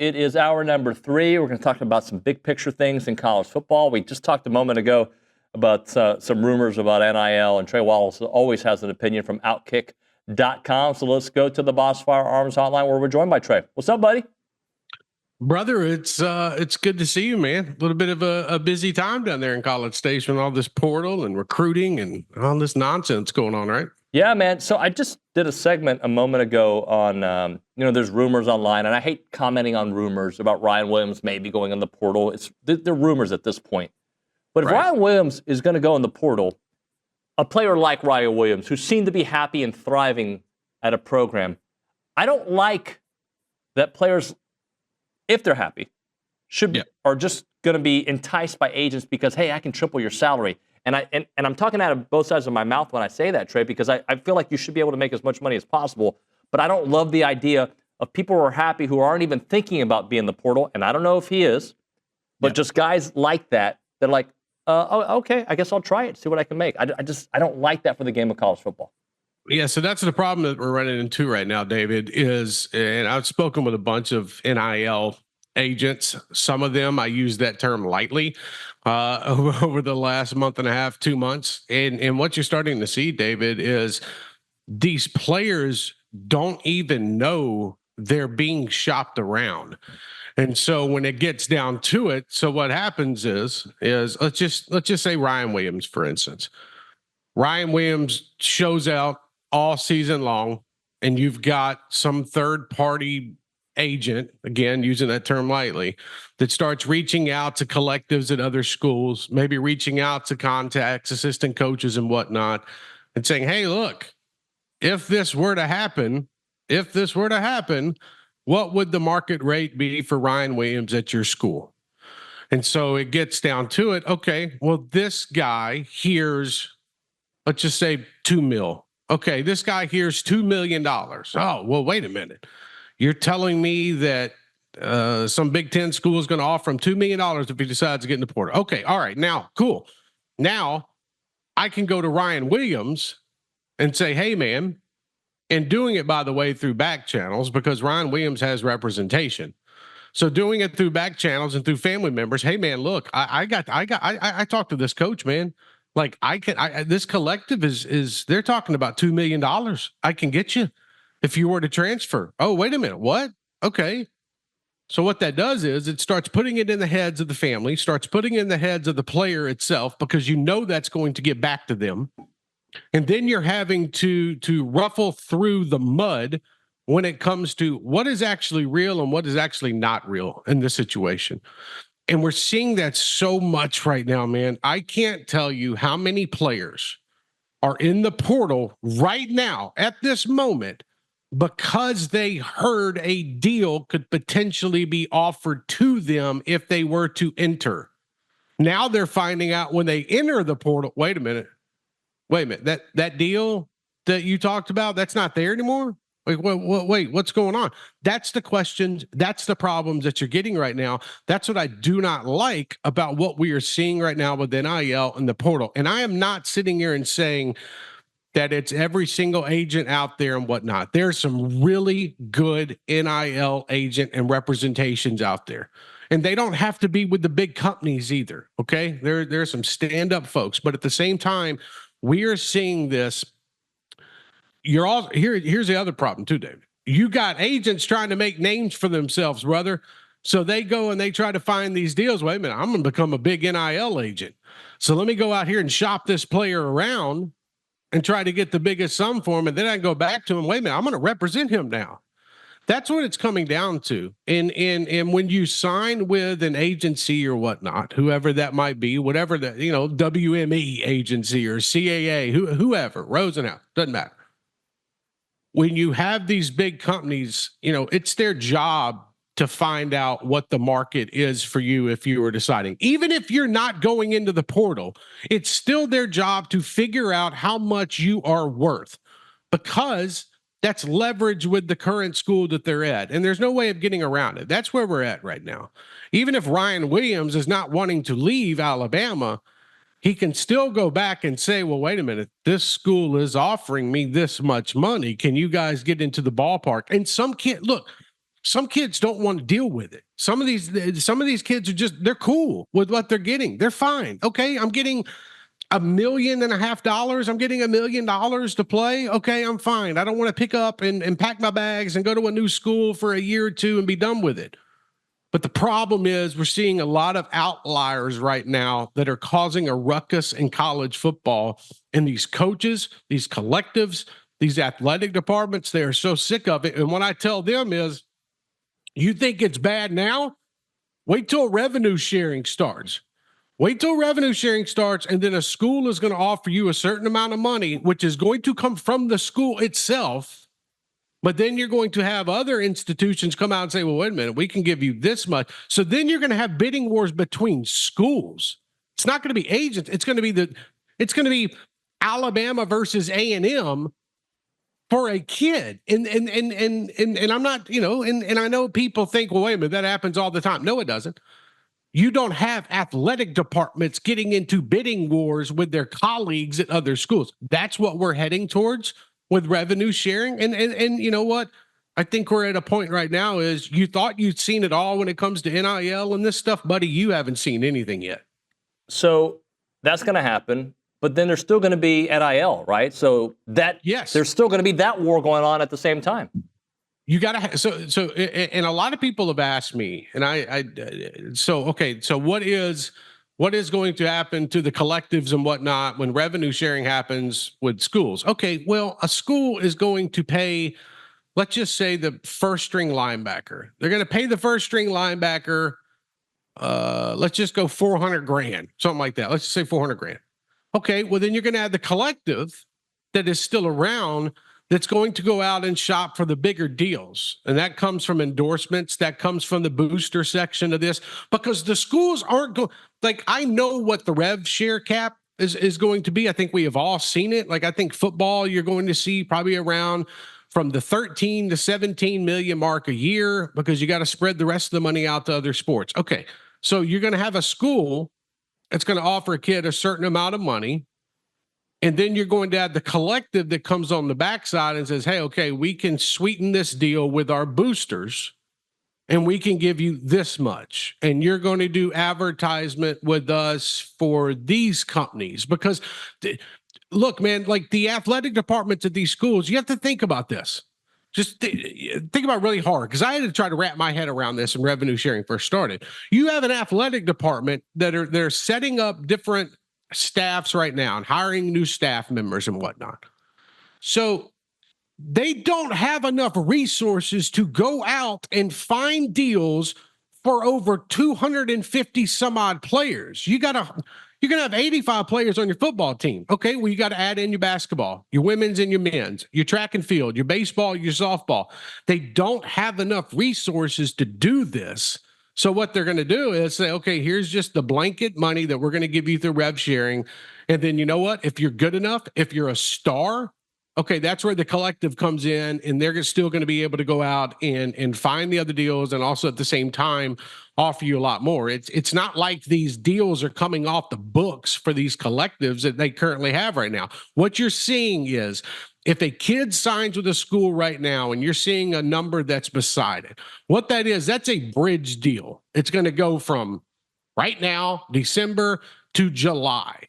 It is hour number 3. We're going to talk about some big picture things in college football. We just talked a moment ago about some rumors about NIL, and Trey Wallace always has an opinion from OutKick.com. So let's go to the Boss Firearms Hotline where we're joined by Trey. What's up, buddy? Brother, it's good to see you, man. A little bit of a busy time down there in College Station, all this portal and recruiting and all this nonsense going on, right? Yeah, man. So I just did a segment a moment ago on, there's rumors online, and I hate commenting on rumors about Ryan Williams maybe going in the portal. They're rumors at this point. But if Ryan Williams is going to go in the portal, a player like Ryan Williams, who seemed to be happy and thriving at a program, I don't like that players, if they're happy, are just going to be enticed by agents because, hey, I can triple your salary. And I'm talking out of both sides of my mouth when I say that, Trey, because I feel like you should be able to make as much money as possible. But I don't love the idea of people who are happy who aren't even thinking about being the portal. And I don't know if he is, but just guys like that, they're like, okay, I guess I'll try it, see what I can make. I don't like that for the game of college football. Yeah, so that's the problem that we're running into right now, David, and I've spoken with a bunch of NIL agents. Some of them, I use that term lightly, over the last month and a half, 2 months. And what you're starting to see, David, is these players don't even know they're being shopped around. And so when it gets down to it, so what happens is let's just say Ryan Williams, for instance. Ryan Williams shows out all season long, and you've got some third party agent, again, using that term lightly, that starts reaching out to collectives at other schools, maybe reaching out to contacts, assistant coaches and whatnot, and saying, hey, look, if this were to happen, what would the market rate be for Ryan Williams at your school? And so it gets down to it. Okay, well, this guy hears, let's just say $2 million. Okay, this guy hears $2 million. Oh, well, wait a minute. You're telling me that some Big Ten school is going to offer him $2 million if he decides to get in the portal. Okay, all right, now, cool. Now I can go to Ryan Williams and say, hey, man, and doing it, by the way, through back channels, because Ryan Williams has representation. So doing it through back channels and through family members. Hey, man, look, I talked to this coach, man. Like this collective is they're talking about $2 million. I can get you if you were to transfer. Oh, wait a minute. What? Okay. So what that does is it starts putting it in the heads of the family, starts putting it in the heads of the player itself, because you know that's going to get back to them. And then you're having to ruffle through the mud when it comes to what is actually real and what is actually not real in this situation. And we're seeing that so much right now, man. I can't tell you how many players are in the portal right now at this moment because they heard a deal could potentially be offered to them if they were to enter. Now they're finding out when they enter the portal, wait a minute, that deal that you talked about, that's not there anymore? Wait, what's going on? That's the questions. That's the problems that you're getting right now. That's what I do not like about what we are seeing right now with NIL and the portal. And I am not sitting here and saying that it's every single agent out there and whatnot. There's some really good NIL agent and representations out there. And they don't have to be with the big companies either. Okay. There's some stand-up folks, but at the same time, we are seeing this. You're all here. Here's the other problem too, David. You got agents trying to make names for themselves, brother. So they go and they try to find these deals. Wait a minute, I'm going to become a big NIL agent. So let me go out here and shop this player around and try to get the biggest sum for him. And then I go back to him. Wait a minute, I'm going to represent him now. That's what it's coming down to. And when you sign with an agency or whatnot, whoever that might be, whatever the, WME agency or CAA, whoever, Rosenhouse, doesn't matter. When you have these big companies, it's their job to find out what the market is for you if you were deciding. Even if you're not going into the portal, it's still their job to figure out how much you are worth, because that's leverage with the current school that they're at. And there's no way of getting around it. That's where we're at right now. Even if Ryan Williams is not wanting to leave Alabama, he can still go back and say, well, wait a minute, this school is offering me this much money. Can you guys get into the ballpark? And some can't. Look, Some kids don't want to deal with it. Some of these kids are just, they're cool with what they're getting. They're fine. Okay, I'm getting $1.5 million. I'm getting $1 million to play. Okay, I'm fine. I don't want to pick up and pack my bags and go to a new school for a year or two and be done with it. But the problem is we're seeing a lot of outliers right now that are causing a ruckus in college football. And these coaches, these collectives, these athletic departments, they are so sick of it. And what I tell them is, you think it's bad now? Wait till revenue sharing starts. Wait till revenue sharing starts, and then a school is going to offer you a certain amount of money, which is going to come from the school itself. But then you're going to have other institutions come out and say, well, wait a minute, we can give you this much. So then you're going to have bidding wars between schools. It's not going to be agents. It's going to be Alabama versus A&M for a kid. And I'm not, and I know people think, well, wait a minute, that happens all the time. No, it doesn't. You don't have athletic departments getting into bidding wars with their colleagues at other schools. That's what we're heading towards with revenue sharing. And you know what? I think we're at a point right now is you thought you'd seen it all when it comes to NIL and this stuff, buddy. You haven't seen anything yet. So that's going to happen. But then there's still going to be NIL, right? So that there's still going to be that war going on at the same time. You got to and a lot of people have asked me, and so what is going to happen to the collectives and whatnot when revenue sharing happens with schools? Okay, well, a school is going to pay, let's just say, the first string linebacker. They're going to pay the first string linebacker. Let's just go $400,000, something like that. Let's just say $400,000. Okay, well, then you're going to have the collective that is still around that's going to go out and shop for the bigger deals. And that comes from endorsements. That comes from the booster section of this, because the schools aren't going, like, I know what the rev share cap is going to be. I think we have all seen it. Like, I think football, you're going to see probably around from the 13 to 17 million mark a year, because you got to spread the rest of the money out to other sports. Okay, so you're going to have a school that's going to offer a kid a certain amount of money. And then you're going to have the collective that comes on the backside and says, hey, okay, we can sweeten this deal with our boosters and we can give you this much. And you're going to do advertisement with us for these companies. Because look, man, like the athletic departments at these schools, you have to think about this. Just think about it really hard, because I had to try to wrap my head around this when revenue sharing first started. You have an athletic department they're setting up different staffs right now and hiring new staff members and whatnot. So they don't have enough resources to go out and find deals for over 250 some odd players. You're going to have 85 players on your football team. Okay, well, you got to add in your basketball, your women's and your men's, your track and field, your baseball, your softball. They don't have enough resources to do this. So what they're going to do is say, okay, here's just the blanket money that we're going to give you through rev sharing. And then you know what? If you're good enough, if you're a star, okay, that's where the collective comes in, and they're still going to be able to go out and find the other deals, and also at the same time offer you a lot more. It's not like these deals are coming off the books for these collectives that they currently have right now. What you're seeing is, if a kid signs with a school right now and you're seeing a number that's beside it, what that is, that's a bridge deal. It's going to go from right now, December, to July.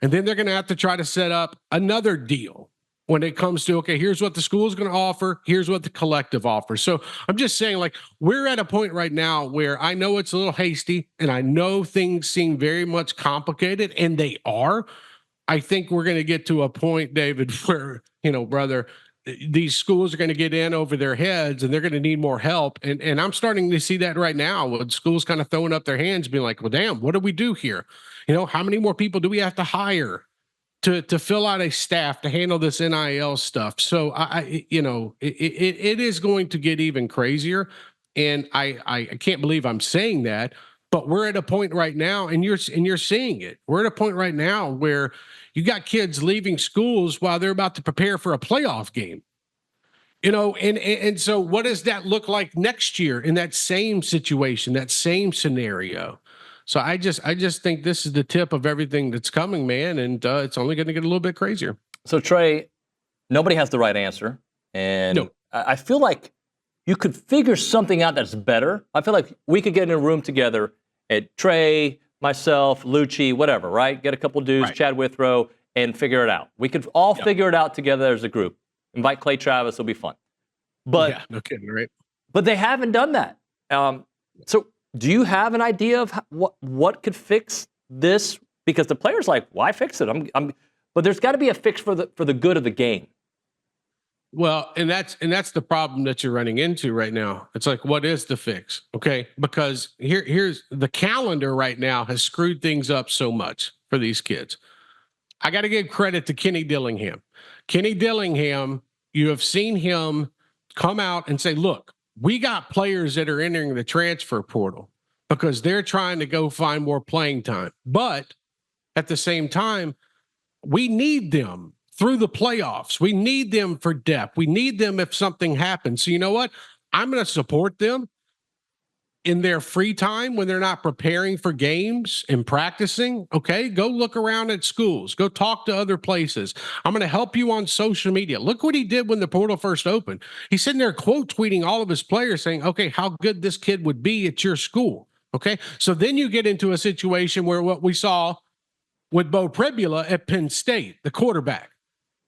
And then they're going to have to try to set up another deal when it comes to, okay, here's what the school is going to offer, here's what the collective offers. So I'm just saying, like, we're at a point right now where I know it's a little hasty, and I know things seem very much complicated, and they are. I think we're going to get to a point, David, where, brother, these schools are going to get in over their heads and they're going to need more help. And I'm starting to see that right now, with schools kind of throwing up their hands, being like, well, damn, what do we do here? How many more people do we have to hire to fill out a staff to handle this NIL stuff? So it is going to get even crazier. And I can't believe I'm saying that, but we're at a point right now, and you're seeing it. We're at a point right now where you got kids leaving schools while they're about to prepare for a playoff game. And so what does that look like next year in that same situation, that same scenario? So I just think this is the tip of everything that's coming, man, and it's only going to get a little bit crazier. So Trey, nobody has the right answer, and I feel like you could figure something out that's better. I feel like we could get in a room together at Trey, myself, Lucci, whatever, right? Get a couple dudes, Chad Withrow, and figure it out. We could all figure it out together as a group. Invite Clay Travis, it'll be fun. But no kidding, right? But they haven't done that. So do you have an idea of what could fix this? Because the player's like, why fix it? But there's got to be a fix for the good of the game. Well, and that's the problem that you're running into right now. It's like, what is the fix? Okay, because here's the calendar right now has screwed things up so much for these kids. I got to give credit to Kenny Dillingham. Kenny Dillingham, you have seen him come out and say, look, we got players that are entering the transfer portal because they're trying to go find more playing time. But at the same time, we need them through the playoffs. We need them for depth. We need them if something happens. So you know what? I'm going to support them in their free time when they're not preparing for games and practicing. Okay, go look around at schools. Go talk to other places. I'm going to help you on social media. Look what he did when the portal first opened. He's sitting there quote tweeting all of his players saying, okay, how good this kid would be at your school. Okay, so then you get into a situation where what we saw with Bo Pribula at Penn State, the quarterback,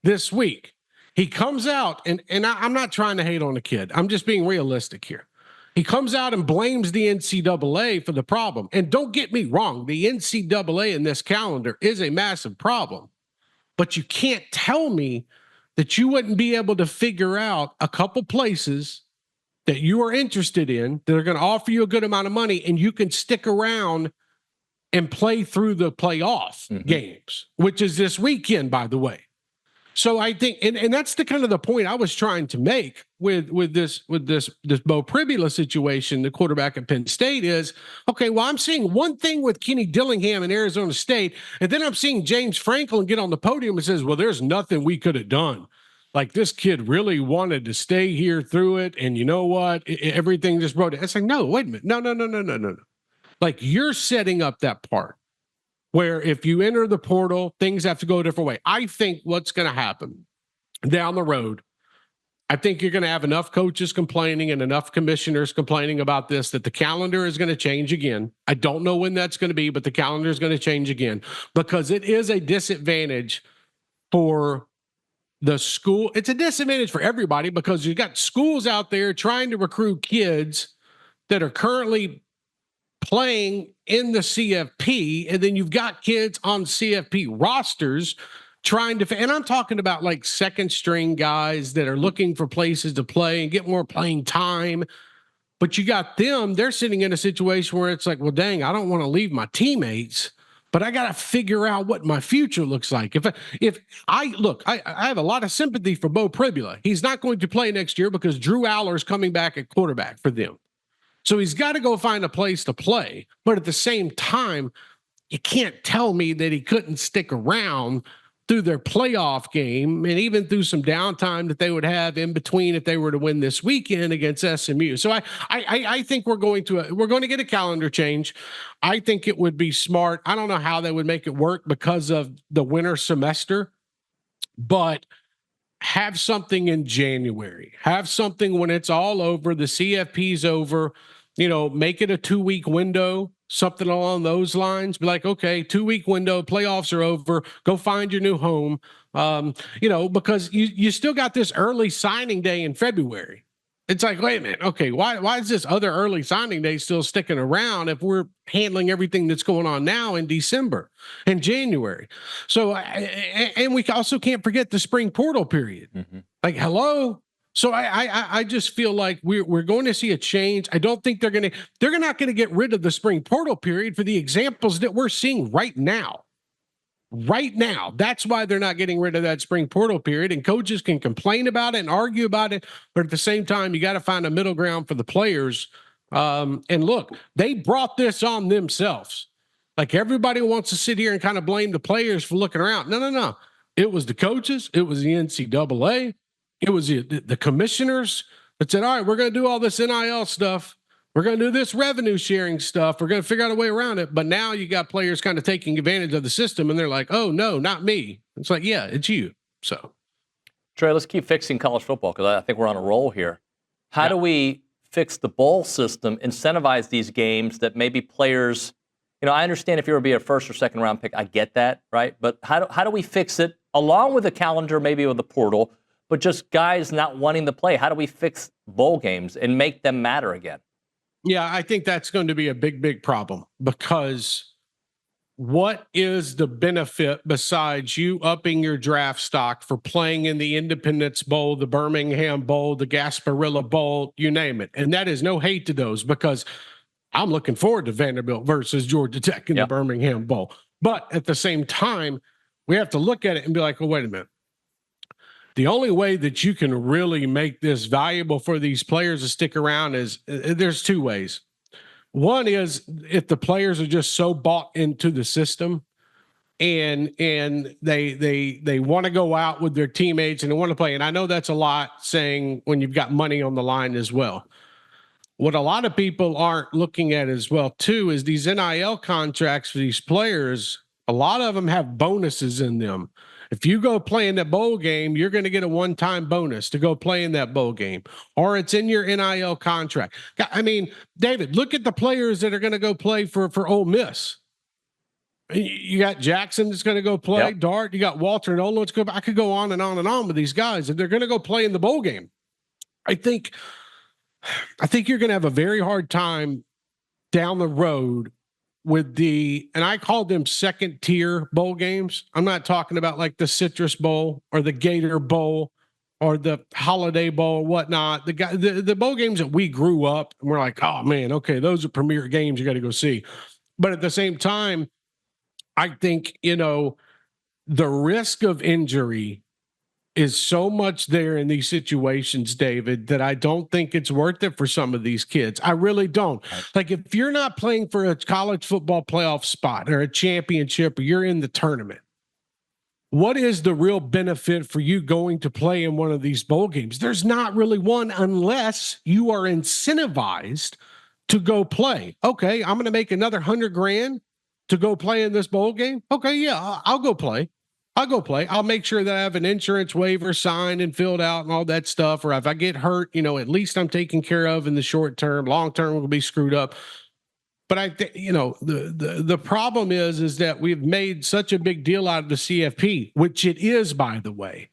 this week, he comes out, and I'm not trying to hate on the kid. I'm just being realistic here. He comes out and blames the NCAA for the problem. And don't get me wrong, the NCAA in this calendar is a massive problem. But you can't tell me that you wouldn't be able to figure out a couple places that you are interested in that are going to offer you a good amount of money, and you can stick around and play through the playoff games, which is this weekend, by the way. So I think, and that's the kind of the point I was trying to make with this Bo Pribula situation, the quarterback at Penn State is, okay, well, I'm seeing one thing with Kenny Dillingham in Arizona State, and then I'm seeing James Franklin get on the podium and says, well, there's nothing we could have done. Like, this kid really wanted to stay here through it, and you know what? Everything just broke down. It's like, no, wait a minute. No. Like, you're setting up that part where if you enter the portal, things have to go a different way. I think what's going to happen down the road, I think you're going to have enough coaches complaining and enough commissioners complaining about this that the calendar is going to change again. I don't know when that's going to be, but the calendar is going to change again because it is a disadvantage for the school. It's a disadvantage for everybody because you've got schools out there trying to recruit kids that are currently playing in the CFP, and then you've got kids on CFP rosters trying to, and I'm talking about like second string guys that are looking for places to play and get more playing time. But you got them, they're sitting in a situation where it's like, well, dang, I don't want to leave my teammates, but I got to figure out what my future looks like. If I have a lot of sympathy for Bo Pribula. He's not going to play next year because Drew Aller's coming back at quarterback for them. So he's got to go find a place to play. But at the same time, you can't tell me that he couldn't stick around through their playoff game and even through some downtime that they would have in between if they were to win this weekend against SMU. So I think we're going to get a calendar change. I think it would be smart. I don't know how they would make it work because of the winter semester, but have something in January. Have something when it's all over, the CFP's over, make it a 2-week window, something along those lines. Be like, okay, 2-week window, playoffs are over, go find your new home. Because you still got this early signing day in February. It's like, wait a minute, okay, why is this other early signing day still sticking around if we're handling everything that's going on now in December and January? So, and we also can't forget the spring portal period. Like, hello. So I just feel like we're going to see a change. I don't think they're not going to get rid of the spring portal period for the examples that we're seeing right now. Right now, that's why they're not getting rid of that spring portal period, and coaches can complain about it and argue about it. But at the same time, you got to find a middle ground for the players. And look, they brought this on themselves. Like, everybody wants to sit here and kind of blame the players for looking around. No. It was the coaches. It was the NCAA. It was the commissioners that said, all right, we're going to do all this NIL stuff. We're going to do this revenue sharing stuff. We're going to figure out a way around it. But now you got players kind of taking advantage of the system, and they're like, oh, no, not me. It's like, yeah, it's you. So, Trey, let's keep fixing college football because I think we're on a roll here. How do we fix the bowl system, incentivize these games that maybe players, I understand if you were to be a first or second round pick, I get that, right? But how do we fix it along with the calendar, maybe with the portal, but just guys not wanting to play? How do we fix bowl games and make them matter again? Yeah, I think that's going to be a big, big problem, because what is the benefit besides you upping your draft stock for playing in the Independence Bowl, the Birmingham Bowl, the Gasparilla Bowl, you name it? And that is no hate to those, because I'm looking forward to Vanderbilt versus Georgia Tech in the Birmingham Bowl. But at the same time, we have to look at it and be like, oh, wait a minute. The only way that you can really make this valuable for these players to stick around is there's two ways. One is if the players are just so bought into the system and they want to go out with their teammates and they want to play. And I know that's a lot saying when you've got money on the line as well. What a lot of people aren't looking at as well too is these NIL contracts for these players. A lot of them have bonuses in them. If you go play in that bowl game, you're going to get a one-time bonus to go play in that bowl game, or it's in your NIL contract. I mean, David, look at the players that are going to go play for Ole Miss. You got Jackson that's going to go play, Dart. You got Walter and Nolan. I could go on and on and on with these guys, and they're going to go play in the bowl game. I think you're going to have a very hard time down the road with and I call them second tier bowl games. I'm not talking about like the Citrus Bowl or the Gator Bowl or the Holiday Bowl or whatnot. The bowl games that we grew up and we're like, oh man, okay, those are premier games you got to go see. But at the same time, I think, the risk of injury is so much there in these situations, David, that I don't think it's worth it for some of these kids. I really don't. Like, if you're not playing for a college football playoff spot or a championship, or you're in the tournament, what is the real benefit for you going to play in one of these bowl games? There's not really one, unless you are incentivized to go play. Okay, I'm going to make another $100,000 to go play in this bowl game. Okay, yeah, I'll go play. I'll make sure that I have an insurance waiver signed and filled out and all that stuff. Or if I get hurt, at least I'm taken care of in the short term. Long term will be screwed up. But I think, the problem is that we've made such a big deal out of the CFP, which it is, by the way,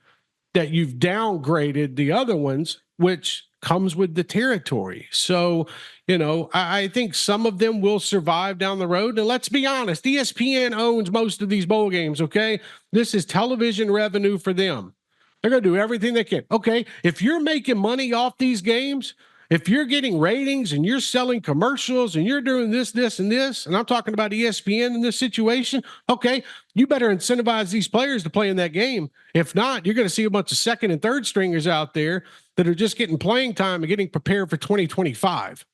that you've downgraded the other ones, which comes with the territory. So, I think some of them will survive down the road. And let's be honest, ESPN owns most of these bowl games, okay? This is television revenue for them. They're going to do everything they can. Okay, if you're making money off these games, if you're getting ratings and you're selling commercials and you're doing this, and this, and I'm talking about ESPN in this situation, okay, you better incentivize these players to play in that game. If not, you're going to see a bunch of second and third stringers out there that are just getting playing time and getting prepared for 2025.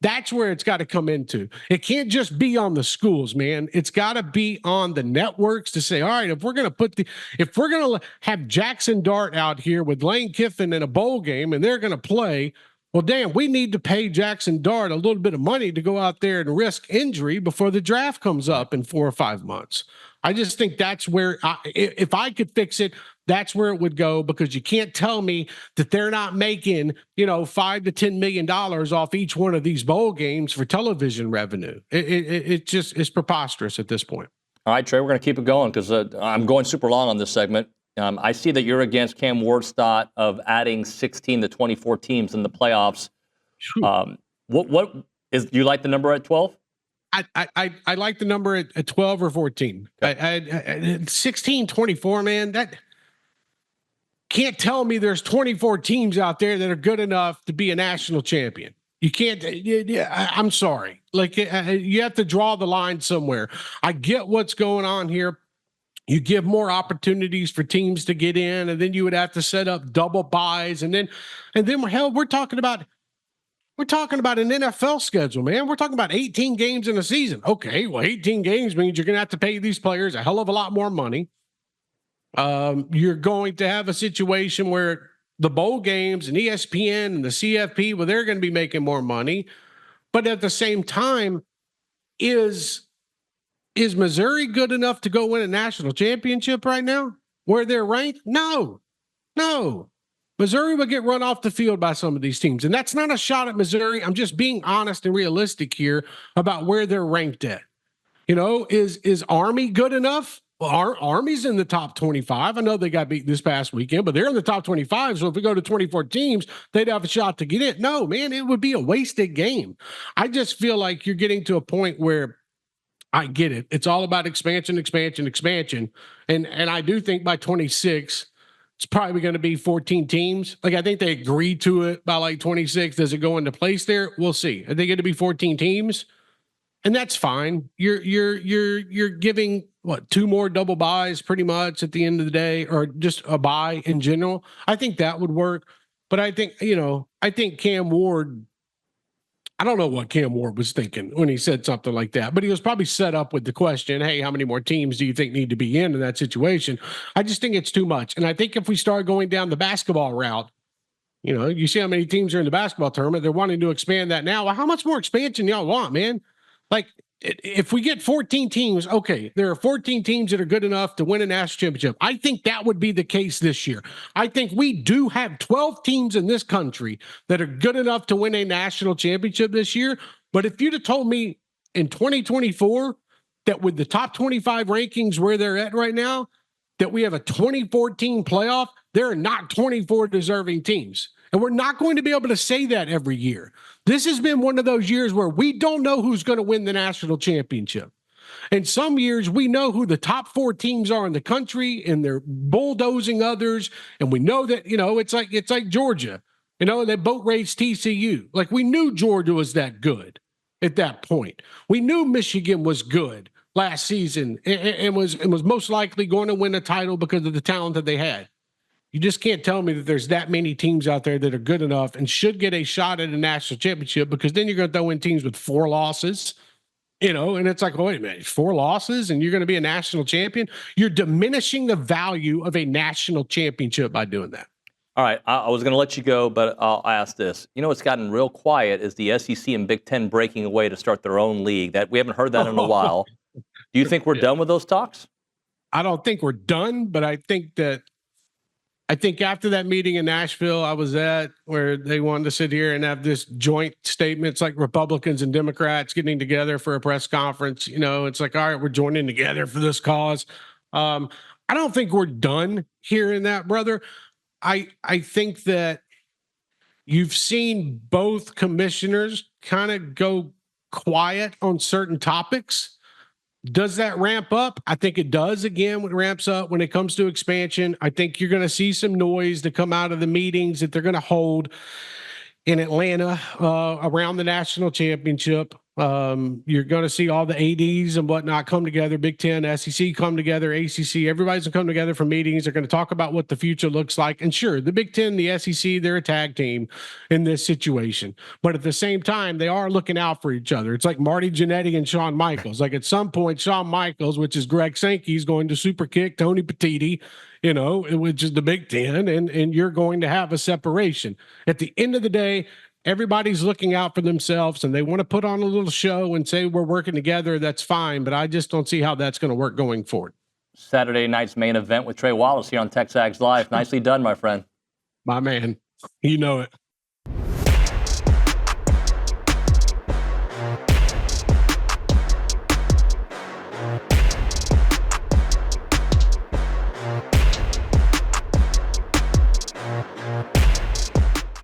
That's where it's got to come into. It can't just be on the schools, man. It's got to be on the networks to say, all right, if we're going to have Jackson Dart out here with Lane Kiffin in a bowl game and they're going to play, well, damn, we need to pay Jackson Dart a little bit of money to go out there and risk injury before the draft comes up in 4 or 5 months. I just think that's where, if I could fix it, that's where it would go, because you can't tell me that they're not making, $5 to $10 million off each one of these bowl games for television revenue. It's preposterous at this point. All right, Trey, we're going to keep it going because I'm going super long on this segment. I see that you're against Cam Ward's thought of adding 16 to 24 teams in the playoffs. Do you like the number at 12? I like the number at 12 or 14. Okay. 16, 24, man, that can't tell me there's 24 teams out there that are good enough to be a national champion. You can't, I'm sorry. Like, you have to draw the line somewhere. I get what's going on here. You give more opportunities for teams to get in, and then you would have to set up double buys. And then hell, we're talking about an NFL schedule, man. We're talking about 18 games in a season. Okay, well, 18 games means you're going to have to pay these players a hell of a lot more money. You're going to have a situation where the bowl games and ESPN and the CFP, well, they're going to be making more money. But at the same time, is Missouri good enough to go win a national championship right now where they're ranked? No. Missouri would get run off the field by some of these teams. And that's not a shot at Missouri. I'm just being honest and realistic here about where they're ranked at. You know, is Army good enough? Well, Army's in the top 25. I know they got beat this past weekend, but they're in the top 25. So if we go to 24 teams, they'd have a shot to get in. No, man, it would be a wasted game. I just feel like you're getting to a point where I get it. It's all about expansion. And I do think by 26, it's probably going to be 14 teams. Like, I think they agreed to it by like 26. Does it go into place there? We'll see. I think it'll be 14 teams. And that's fine. You're giving what, 2 more double buys pretty much at the end of the day, or just a buy in general. I think that would work. But I think, I think Cam Ward, I don't know what Cam Ward was thinking when he said something like that, but he was probably set up with the question, hey, how many more teams do you think need to be in that situation? I just think it's too much. And I think if we start going down the basketball route, you see how many teams are in the basketball tournament. They're wanting to expand that now. Well, how much more expansion y'all want, man? Like, if we get 14 teams, okay, there are 14 teams that are good enough to win a national championship. I think that would be the case this year. I think we do have 12 teams in this country that are good enough to win a national championship this year. But if you'd have told me in 2024 that with the top 25 rankings where they're at right now, that we have a 2014 playoff, there are not 24 deserving teams. And we're not going to be able to say that every year. This has been one of those years where we don't know who's going to win the national championship. And some years we know who the top 4 teams are in the country, and they're bulldozing others. And we know that, it's like Georgia, they boat raced TCU. Like, we knew Georgia was that good at that point. We knew Michigan was good last season and was most likely going to win a title because of the talent that they had. You just can't tell me that there's that many teams out there that are good enough and should get a shot at a national championship, because then you're going to throw in teams with 4 losses, and it's like, oh, wait a minute, 4 losses and you're going to be a national champion? You're diminishing the value of a national championship by doing that. All right, I was going to let you go, but I'll ask this. What's gotten real quiet is the SEC and Big Ten breaking away to start their own league. That we haven't heard that in a while. Do you think we're done with those talks? I don't think we're done, but I think after that meeting in Nashville I was at, where they wanted to sit here and have this joint statement, it's like Republicans and Democrats getting together for a press conference. It's like, all right, we're joining together for this cause. I don't think we're done hearing that, brother. I think that you've seen both commissioners kind of go quiet on certain topics. Does that ramp up? I think it does. Again, when it ramps up, when it comes to expansion, I think you're going to see some noise to come out of the meetings that they're going to hold in Atlanta around the national championship. You're going to see all the ADs and whatnot come together, Big Ten, SEC come together, ACC, everybody's going to come together for meetings. They're going to talk about what the future looks like. And sure, the Big Ten, the SEC, they're a tag team in this situation. But at the same time, they are looking out for each other. It's like Marty Jannetty and Shawn Michaels. Like, at some point, Shawn Michaels, which is Greg Sankey, is going to super kick Tony Petitti, which is the Big Ten, and you're going to have a separation. At the end of the day, everybody's looking out for themselves, and they want to put on a little show and say we're working together. That's fine, but I just don't see how that's going to work going forward. Saturday night's main event with Trey Wallace here on TexAgs Live. Nicely done, my friend. My man. You know it.